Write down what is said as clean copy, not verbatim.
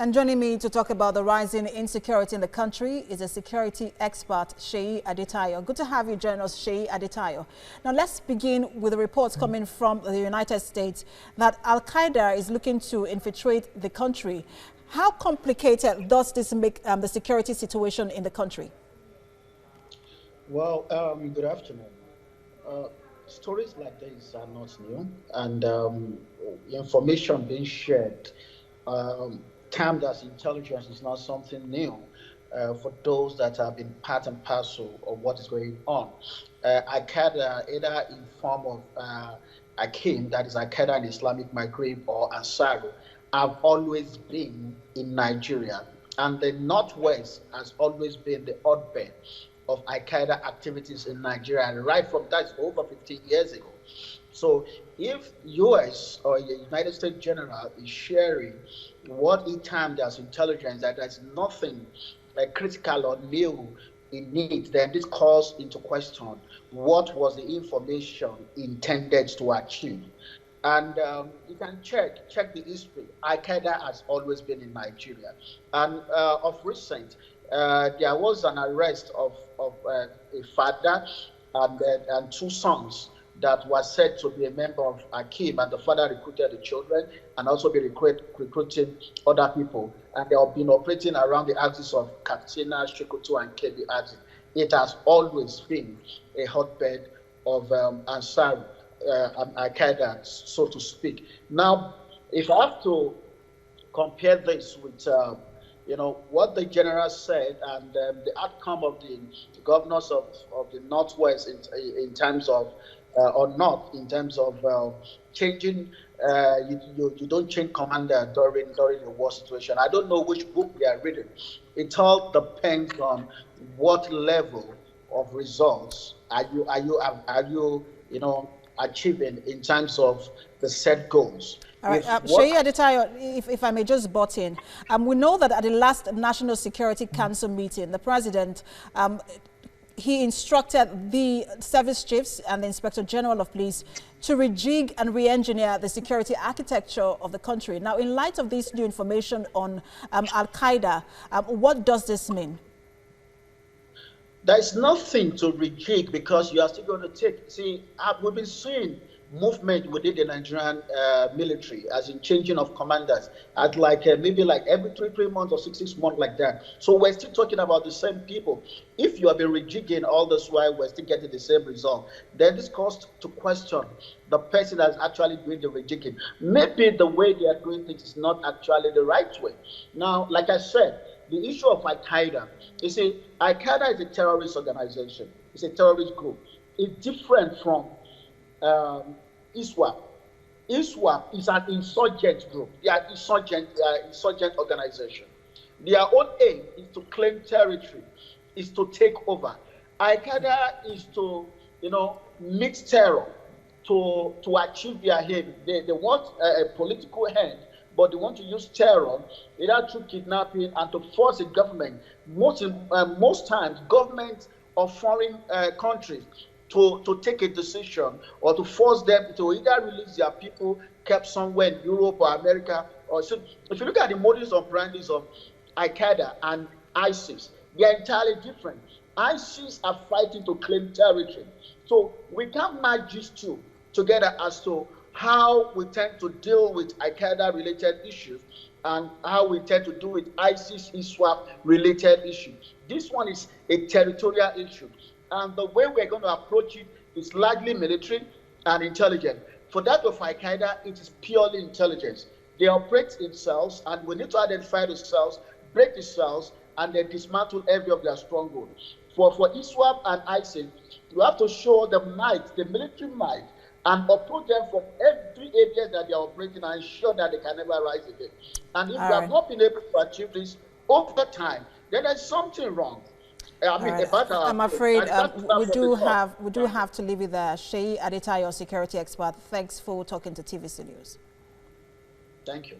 And joining me to talk about the rising insecurity in the country is a security expert, Sheyi Adetayo. Good to have you join us, Sheyi Adetayo. Now let's begin with the reports coming from the United States that Al-Qaeda is looking to infiltrate the country. How complicated does this make the security situation in the country? Well, good afternoon. Stories like this are not new, and information being shared, termed as intelligence, is not something new for those that have been part and parcel of what is going on. Al-Qaeda, either in form of Akim, that is Al-Qaeda in Islamic Maghreb, or Ansar, have always been in Nigeria, and the Northwest has always been the hotbed of Al-Qaeda activities in Nigeria, and right from that, over 15 years ago. So if US or the United States General is sharing what he termed as intelligence, that there's nothing critical or new in it, then this calls into question what was the information intended to achieve. And you can check the history. Al-Qaeda has always been in Nigeria. And of recent, there was an arrest of a father and two sons that was said to be a member of Akim, and the father recruited the children and also be recruiting other people. And they have been operating around the axis of Katsina, Sokoto, and Kebbi axis. It has always been a hotbed of Ansar and Al-Qaeda, so to speak. Now, if I have to compare this with what the general said and the outcome of the governors of the Northwest in terms of or not in terms of changing. You don't change commander during a war situation. I don't know which book they are reading. It all depends on what level of results are you achieving in terms of the set goals. All right, Sheyi Adetayo, if I may just butt in, we know that at the last National Security Council meeting, the president he instructed the service chiefs and the Inspector General of Police to rejig and re-engineer the security architecture of the country. Now, in light of this new information on Al-Qaeda, what does this mean? There's nothing to rejig because you are still going to take. See, we've been seeing movement within the Nigerian military, as in changing of commanders at maybe every three months or six months, like that. So we're still talking about the same people. If you have been rejigging all this while, we're still getting the same result. Then this calls to question the person that's actually doing the rejigging. Maybe the way they are doing things is not actually the right way. Now, like I said, the issue of Al-Qaeda, you see, Al-Qaeda is a terrorist organization. It's a terrorist group. It's different from ISWAP. ISWAP is an insurgent group. They are insurgent organization. Their own aim is to claim territory, is to take over. Al-Qaeda is to, mix terror to achieve their aim. They want a political end, but they want to use terror either through kidnapping and to force a government. Most times, governments of foreign countries to take a decision or to force them to either release their people kept somewhere in Europe or America. So if you look at the modus operandi of Al-Qaeda and ISIS, they are entirely different. ISIS are fighting to claim territory. So we can't match these two together as to how we tend to deal with Al-Qaeda related issues and how we tend to do with ISIS ISWAP related issues. This one is a territorial issue. And the way we're going to approach it is largely military and intelligence. For that of Al-Qaeda, it is purely intelligence. They operate in cells, and we need to identify the cells, break the cells, and then dismantle every of their strongholds. For ISWAP and ISIS, you have to show the might, the military might, and uproot them from every area that they are operating and ensure that they can never rise again. And if we have not been able to achieve this over time, then there's something wrong. I'm afraid we do have to leave it there. Sheyi Adetayo, security expert. Thanks for talking to TVC News. Thank you.